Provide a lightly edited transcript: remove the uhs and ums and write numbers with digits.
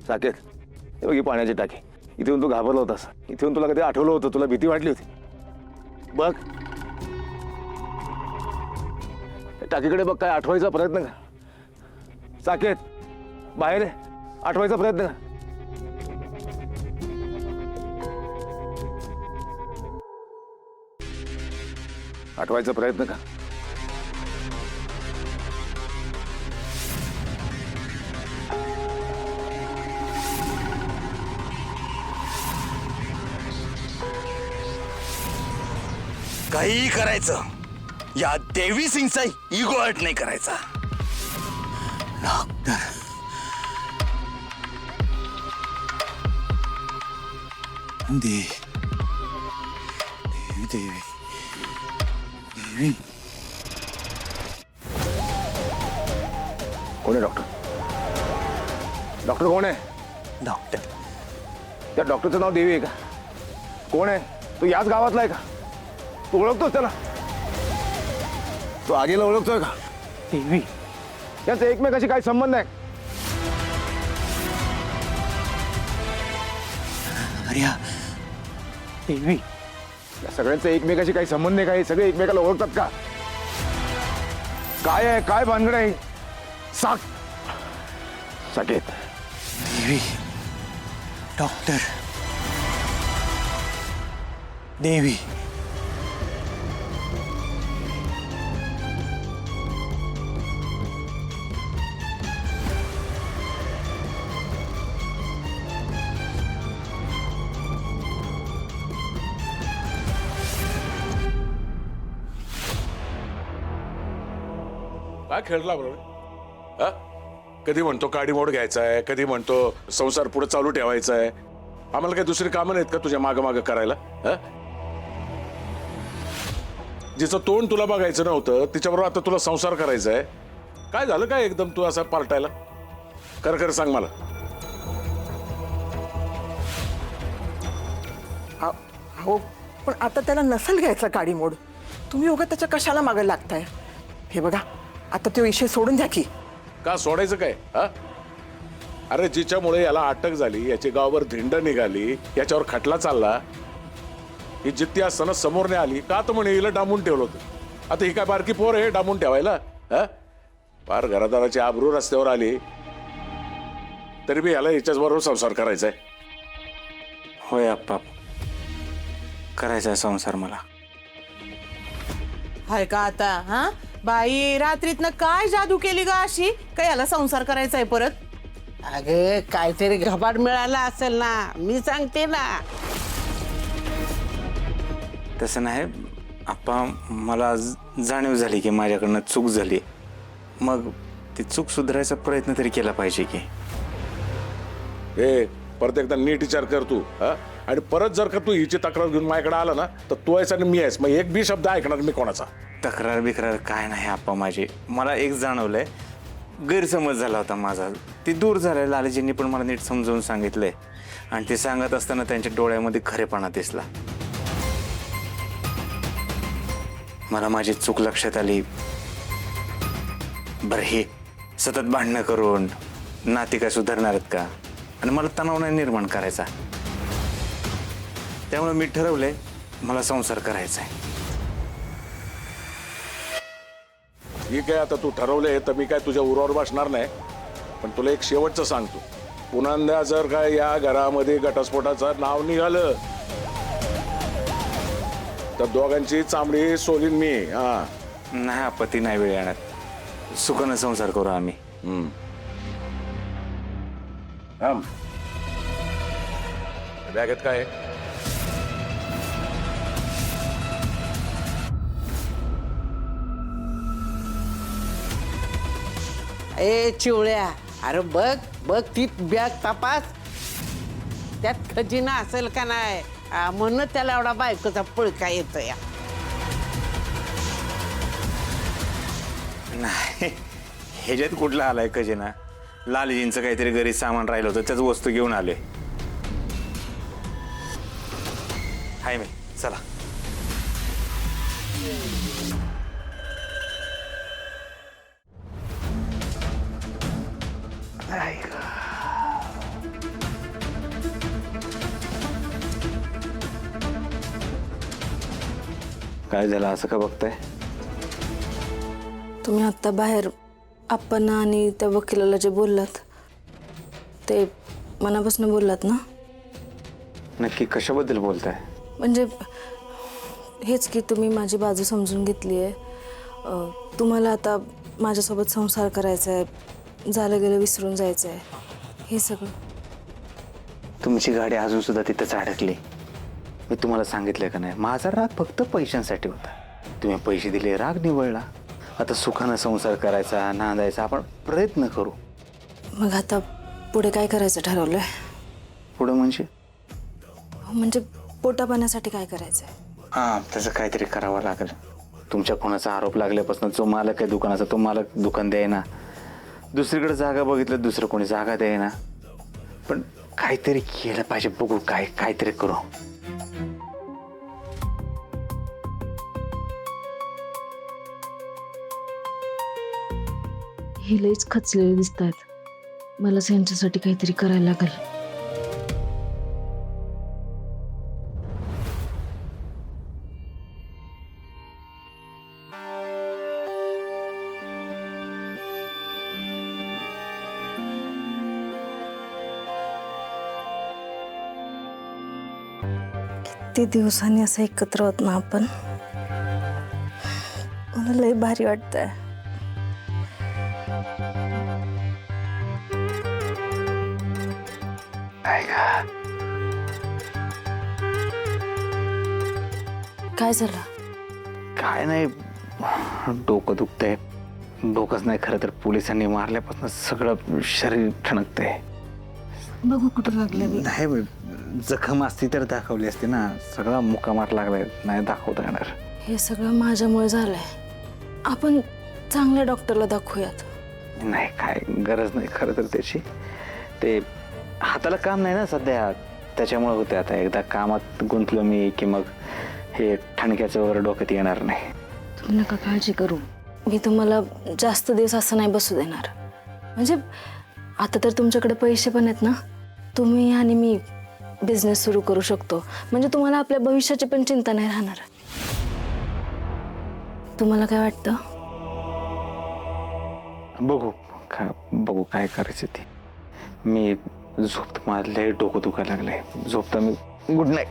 साकेत, हे बघ ही पाण्याची टाकी. इथून तू घाबरला होतास. इथून तुला कधी आठवलं होतं? तुला भीती वाटली होती? बघ टाकीकडे बघ. काय आठवायचा प्रयत्न कर. साकेत, बाहेर आठवायचा प्रयत्न कर. आठवायचा प्रयत्न कर. काही करायचं, या देवी सिंगचा इगो हर्ट नाही करायचा. डॉक्टर देवी देवी देवी. कोण आहे डॉक्टर? डॉक्टर कोण आहे? डॉक्टर त्या डॉक्टरचं नाव देवी आहे का? कोण आहे तो? याच गावातला आहे का? तू ओळखतोस त्याला? तू आगीला ओळखतोय का? देवी यांचा एकमेकाशी काही संबंध आहे? अरे देवी, या सगळ्यांचा एकमेकाशी काही संबंध आहे का? हे सगळे एकमेकाला ओळखतात का? काय आहे? काय भानगड आहे? साकेत, देवी डॉक्टर देवी. काय खेळला बरोबर? हा, कधी म्हणतो काडी मोड घ्यायचा आहे, कधी म्हणतो संसार पुढे चालू ठेवायचा आहे. आम्हाला काही दुसरी कामं नाहीत का तुझ्या माग माग करायला? हा, जिचं तोंड तुला बघायचं नव्हतं तिच्याबरोबर आता तुला संसार करायचा आहे. काय झालं काय एकदम तू असा पालटायला? खरं सांग मला. हो, पण आता त्याला नसेल घ्यायचा काडी मोड. तुम्ही उगा त्याच्या कशाला मागे लागताय? हे बघा, आता तो विषय सोडून द्या की. का सोडायचं काय? हा, अरे जिच्यामुळे याला अटक झाली, याची गावावर धिंड निघाली, याच्यावर खटला चालला, ही जित्ती असताना समोर नाही आली का? तर म्हणे हिला डांबून ठेवलं होतं. आता ही काय बारकी पोर आहे डांबून ठेवायला? हा, फार घरादाराची आबरू रस्त्यावर आली तरी बी याला हिच्याच बरोबर संसार करायचा आहे. होय आप्पा, करायचा संसार मला. हाय का आता? हा बाई, रात्रीतनं काय जादू केली ग अशी? काय याला संसार करायचा आहे परत? अगे काहीतरी घबाड मिळाला असेल ना, मी सांगते ना. तसं नाही आप्पा, मला जाणीव झाली की माझ्याकडनं चूक झाली. मग ती चूक सुधारायचा प्रयत्न तरी केला पाहिजे की. हे परत एकदा नीट विचार कर तू. हा, आणि परत जर का तू हिची तक्रार घेऊन माझ्याकडे आला ना तर तू आहेस आणि मी आहेस. मग एक बी शब्द ऐकणार मी कोणाचा? तक्रार बिक्रार काय नाही आप्पा माझी. मला एक जाणवलंय, गैरसमज झाला होता माझा. ती दूर झालंय. लालजींनी पण मला नीट समजावून सांगितलंय आणि ते सांगत असताना त्यांच्या डोळ्यामध्ये खरेपणा दिसला. मला माझी चूक लक्षात आली. बरं, हे सतत भांडणं करून नाती काय सुधारणार आहेत का? आणि मला तणाव नाही निर्माण करायचा. त्यामुळे मी ठरवलंय मला संसार करायचा आहे. ठीक आहे, आता तू ठरवले तर मी काय तुझ्या उरावर बसणार नाही. पण तुला एक शेवटचं सांगतो, पुन्हा जर काय या घरामध्ये घटस्फोटाचं नाव निघालं तर दोघांची चामडी सोलीन मी. हा, नाही आपत्ती नाही वेळ येणार. सुखानं संसार करू आम्ही. बॅगेत काय आहे? ए चिवळ्या, अरे बघ बघ ती बॅग तपास, त्यात खजिना असेल का नाही. म्हणून त्याला एवढा बायकोचा पुळका येतो या. नाही, ह्याच्यात कुठला आलाय खजिना? लालजींचं काहीतरी घरी सामान राहिलं होतं, त्याच वस्तू घेऊन आले. हाय मी चला. काय झालं असं का बघताय? तुम्ही आत्ता बाहेर आपण आणि त्या वकिलाला जे बोललात ते मनापासून बोललात ना? नक्की कशाबद्दल बोलताय? म्हणजे हेच की तुम्ही माझी बाजू समजून घेतली आहे. तुम्हाला आता माझ्यासोबत संसार करायचा आहे, झालं गेलं विसरून जायचं आहे, हे सगळं. तुमची गाडी अजून सुद्धा तिथंच अडकली. मी तुम्हाला सांगितलं का नाही, माझा राग फक्त पैशांसाठी होता. तुम्ही पैसे दिले, राग निवळला. आता सुखानं संसार करायचा, नांदायचा आपण प्रयत्न करू. मग आता पुढे काय करायचं ठरवलंय? पुढं म्हणजे पोटापाण्यासाठी काय करायचं आहे? हां, त्याचं काहीतरी करावं लागेल. तुमच्या कोणाचा आरोप लागल्यापासून जो मालक आहे दुकानाचा तो मालक दुकान द्यायना, दुसरीकडे जागा बघितलं दुसरं कोणी जागा द्यायना. पण काहीतरी केलं पाहिजे. बघू काहीतरी करू. हे लईच खचलेले दिसत आहेत. मला यांच्यासाठी काहीतरी करायला लागेल. किती दिवसांनी असं एकत्र होत ना आपण. मला लई भारी वाटतंय. काय झालं? काय नाही, डोकं दुखतंय. डोकंच नाही खरं तर पोलिसांनी मारल्यापासून सगळं शरीर ठणकतंय. बघू कुठं लागलं. नाही, जखम असती तर दाखवली असती ना. सगळा मुकामार लागलाय, नाही दाखवता येणार. हे सगळं माझ्यामुळे झालंय. आपण चांगल्या डॉक्टरला दाखवूयात. नाही, काय गरज नाही खरं तर त्याची. ते हाताला काम नाही ना सध्या, त्याच्यामुळे होते. आता एकदा कामात गुंतलो मी की मग हे ठणक्याचं वगैरे डोक्यात येणार नाही. तुम्ही नका काळजी करू. मी तुम्हाला जास्त दिवस असं नाही बसू देणार. म्हणजे आता तर तुमच्याकडे पैसे पण आहेत ना. तुम्ही आणि मी बिझनेस सुरू करू शकतो. म्हणजे तुम्हाला आपल्या भविष्याची पण चिंता नाही राहणार. तुम्हाला काय वाटतं? बघू काय करायचं ते. मी झोपतो. माझं लय डोकं दुखायला लागलंय. झोपतो मी. Good night.